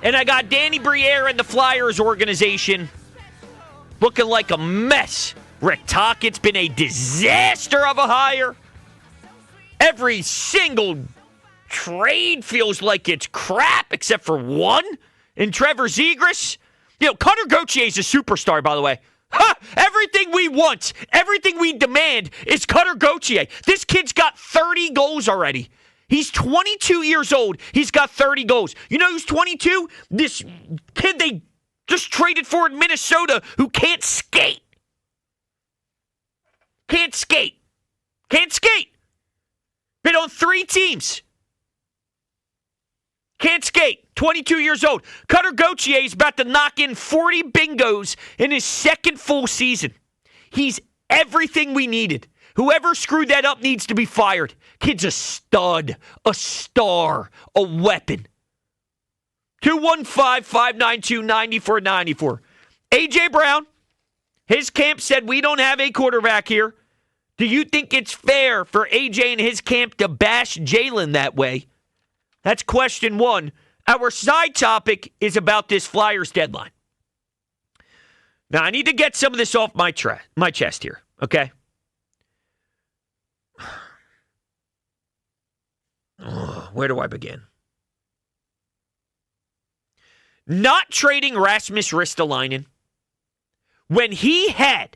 And I got Danny Briere and the Flyers organization looking like a mess. Rick Tockett's been a disaster of a hire. Every single trade feels like it's crap except for one. And Trevor Zegras. Cutter Gauthier is a superstar, by the way. Everything we want, everything we demand is Cutter Gauthier. This kid's got 30 goals already. He's 22 years old. He's got 30 goals. You know who's 22? This kid they just traded for in Minnesota who can't skate. Can't skate. Been on 3 teams. Can't skate. 22 years old. Cutter Gauthier is about to knock in 40 bingos in his second full season. He's everything we needed. Whoever screwed that up needs to be fired. Kid's a stud, a star, a weapon. 215-592-9494. A.J. Brown, his camp said we don't have a quarterback here. Do you think it's fair for A.J. and his camp to bash Jalen that way? That's question 1. Our side topic is about this Flyers deadline. Now, I need to get some of this off my chest here, okay? Where do I begin? Not trading Rasmus Ristolainen when he had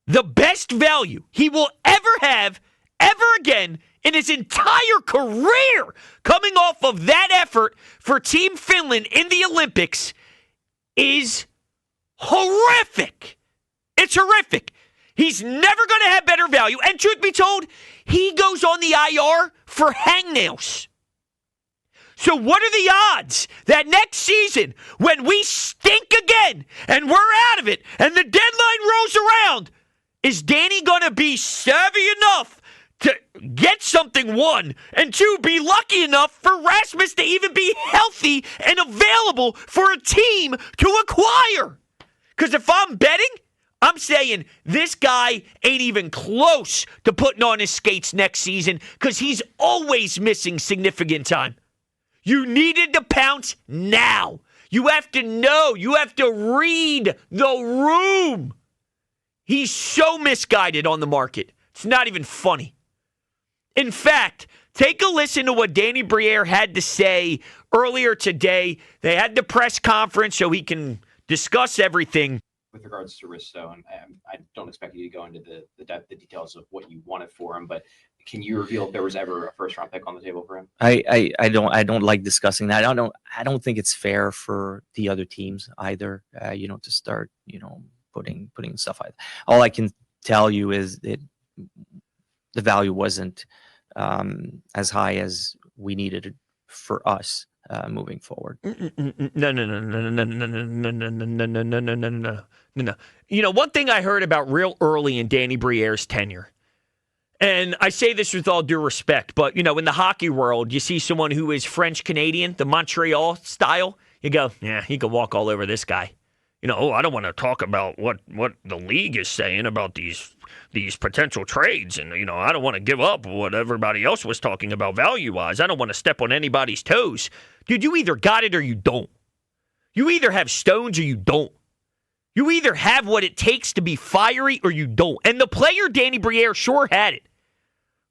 the best value he will ever have, ever again, in his entire career, coming off of that effort for Team Finland in the Olympics, is horrific. It's horrific. He's never going to have better value. And truth be told, he goes on the IR for hangnails. So what are the odds that next season, when we stink again and we're out of it and the deadline rolls around, is Danny going to be savvy enough to get something, 1, and 2, be lucky enough for Rasmus to even be healthy and available for a team to acquire? Because if I'm betting, I'm saying this guy ain't even close to putting on his skates next season because he's always missing significant time. You needed to pounce now. You have to know. You have to read the room. He's so misguided on the market. It's not even funny. In fact, take a listen to what Danny Briere had to say earlier today. They had the press conference so he can discuss everything. With regards to Risto, and I don't expect you to go into the details of what you wanted for him, but can you reveal if there was ever a first-round pick on the table for him? I don't like discussing that. I don't think it's fair for the other teams either. To start putting stuff like that. All I can tell you is that the value wasn't as high as we needed it for us moving forward. No. One thing I heard about real early in Danny Briere's tenure, and I say this with all due respect, but, in the hockey world, you see someone who is French-Canadian, the Montreal style, you go, yeah, he could walk all over this guy. I don't want to talk about what the league is saying about these potential trades. And, I don't want to give up what everybody else was talking about value-wise. I don't want to step on anybody's toes. Dude, you either got it or you don't. You either have stones or you don't. You either have what it takes to be fiery or you don't. And the player, Danny Briere, sure had it.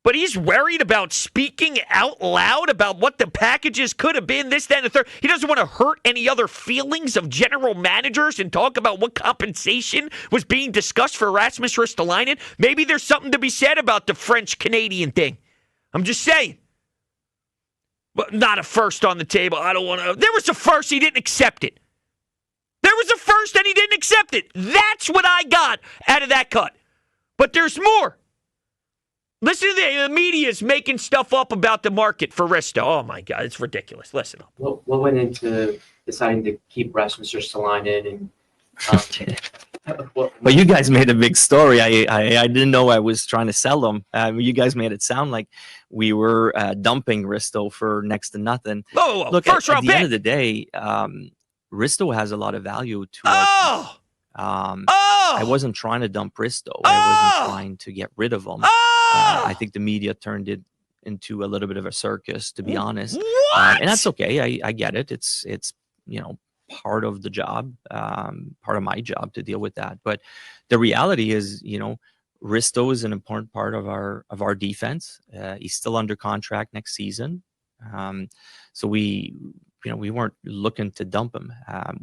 But he's worried about speaking out loud about what the packages could have been, this, that, and the third. He doesn't want to hurt any other feelings of general managers and talk about what compensation was being discussed for Rasmus Ristolainen. Maybe there's something to be said about the French-Canadian thing. I'm just saying. But not a first on the table. I don't want to. There was a first. He didn't accept it. There was a first and he didn't accept it. That's what I got out of that cut. But there's more. Listen to the media's making stuff up about the market for Risto. Oh, my God. It's ridiculous. Listen up. What went into deciding to keep Rasmus Ristolainen? Well, you guys made a big story. I didn't know I was trying to sell them. You guys made it sound like we were dumping Risto for next to nothing. Whoa. Look, First round at the pick. end of the day, Risto has a lot of value to our team. I wasn't trying to dump Risto. I wasn't trying to get rid of him. I think the media turned it into a little bit of a circus, to be honest. What? And that's okay. I get it. It's part of the job, part of my job to deal with that. But the reality is, Risto is an important part of our defense. He's still under contract next season. So we weren't looking to dump him.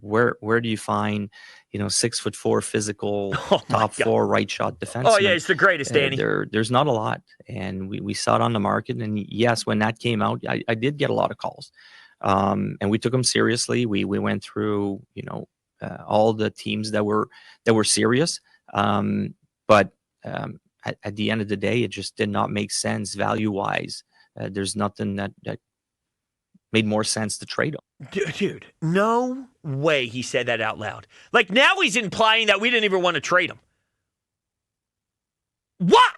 Where do you find, 6'4" physical, top four right shot defenseman? Oh yeah, it's the greatest, Danny. There's not a lot, and we saw it on the market. And yes, when that came out, I did get a lot of calls, and we took them seriously. We went through, all the teams that were serious, but at the end of the day, it just did not make sense value wise. There's nothing that made more sense to trade him. Dude, no way he said that out loud. Like, now he's implying that we didn't even want to trade him. Why?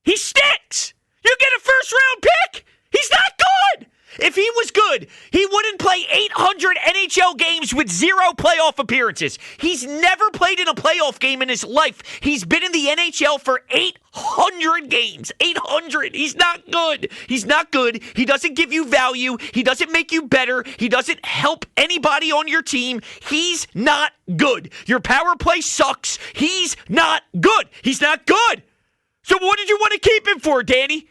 He stinks. You get a first-round pick. He's not good. If he was good, he wouldn't play 800 NHL games with 0 playoff appearances. He's never played in a playoff game in his life. He's been in the NHL for 800 games. 800. He's not good. He's not good. He doesn't give you value. He doesn't make you better. He doesn't help anybody on your team. He's not good. Your power play sucks. He's not good. He's not good. So what did you want to keep him for, Danny?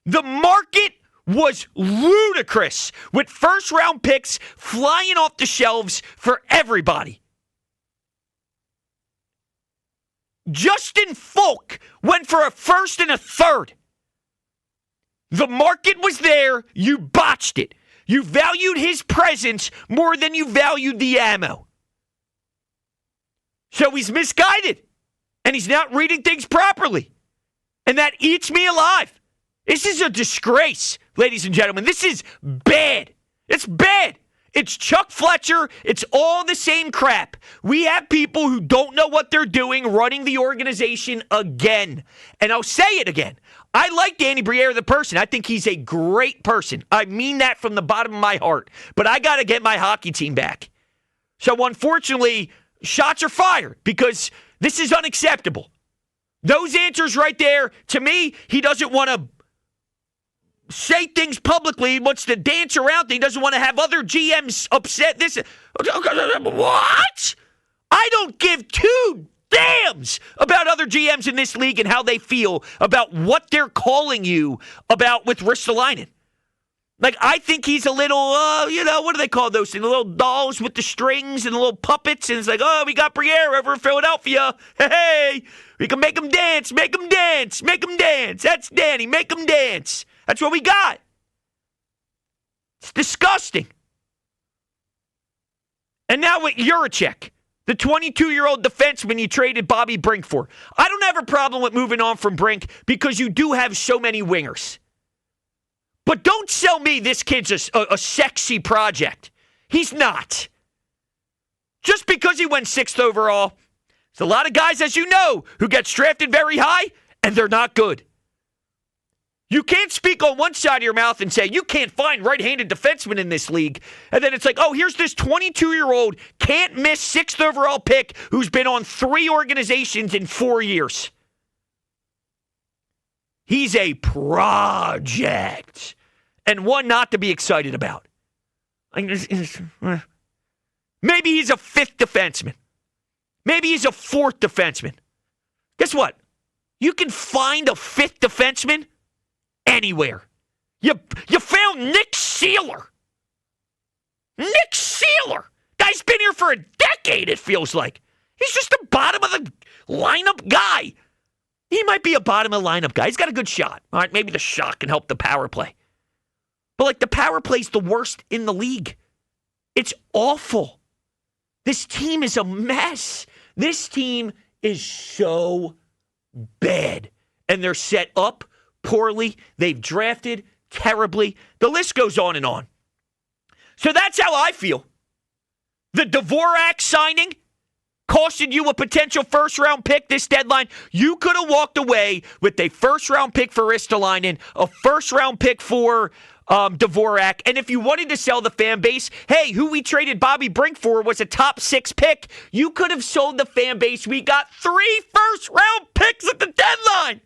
The market was ludicrous with first-round picks flying off the shelves for everybody. Justin Folk went for a first and a third. The market was there. You botched it. You valued his presence more than you valued the ammo. So he's misguided, and he's not reading things properly. And that eats me alive. This is a disgrace, ladies and gentlemen. This is bad. It's bad. It's Chuck Fletcher. It's all the same crap. We have people who don't know what they're doing running the organization again. And I'll say it again. I like Danny Briere, the person. I think he's a great person. I mean that from the bottom of my heart. But I got to get my hockey team back. So unfortunately, shots are fired because this is unacceptable. Those answers right there, to me, he doesn't want to say things publicly. He wants to dance around. He doesn't want to have other GMs upset. What? I don't give two damns about other GMs in this league and how they feel about what they're calling you about with Ristolainen. Like, I think he's a little, what do they call those things? The little dolls with the strings and the little puppets. And it's like, we got Briere over in Philadelphia. Hey, we can make him dance, make him dance, make him dance. That's Danny, make him dance. That's what we got. It's disgusting. And now with Juracek, the 22-year-old defenseman you traded Bobby Brink for. I don't have a problem with moving on from Brink because you do have so many wingers. But don't sell me this kid's a sexy project. He's not. Just because he went 6th overall. There's a lot of guys, as you know, who get drafted very high, and they're not good. You can't speak on one side of your mouth and say, you can't find right-handed defensemen in this league. And then it's like, here's this 22-year-old, can't miss 6th overall pick who's been on 3 organizations in 4 years. He's a project. And one not to be excited about. Maybe he's a 5th defenseman. Maybe he's a 4th defenseman. Guess what? You can find a 5th defenseman anywhere. You found Nick Sealer. Nick Sealer. Guy's been here for a decade, it feels like. He's just the bottom of the lineup guy. He might be a bottom of the lineup guy. He's got a good shot. All right, maybe the shot can help the power play. But, the power play's the worst in the league. It's awful. This team is a mess. This team is so bad. And they're set up poorly. They've drafted terribly. The list goes on and on. So that's how I feel. The Dvorak signing costed you a potential first-round pick this deadline. You could have walked away with a first-round pick for Ristolainen, a first-round pick for Dvorak. And if you wanted to sell the fan base, hey, who we traded Bobby Brink for was a top 6 pick. You could have sold the fan base. We got 3 first-round picks at the deadline.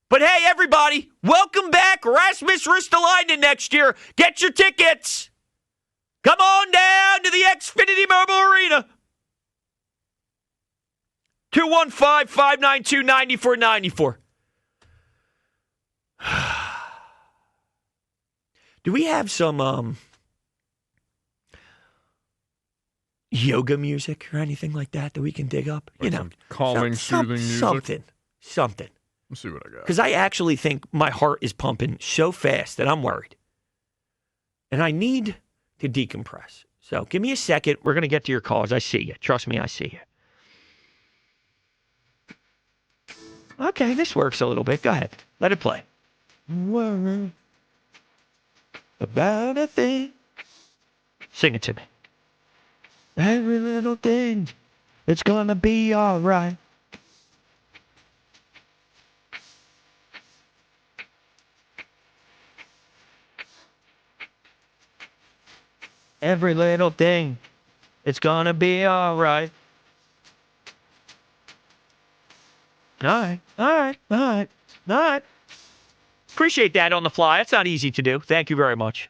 But hey, everybody, welcome back Rasmus Ristolainen next year. Get your tickets. Come on down to the Xfinity Mobile Arena. 215-592-9494. Do we have some yoga music or anything like that we can dig up? Like some calming, soothing music. Something. Let's see what I got. Because I actually think my heart is pumping so fast that I'm worried. And I need to decompress. So give me a second. We're going to get to your calls. I see you. Trust me, I see you. Okay, this works a little bit. Go ahead. Let it play. Worry about a thing. Sing it to me. Every little thing, it's gonna be all right. Every little thing, it's gonna be all right. All right. Appreciate that on the fly. That's not easy to do. Thank you very much.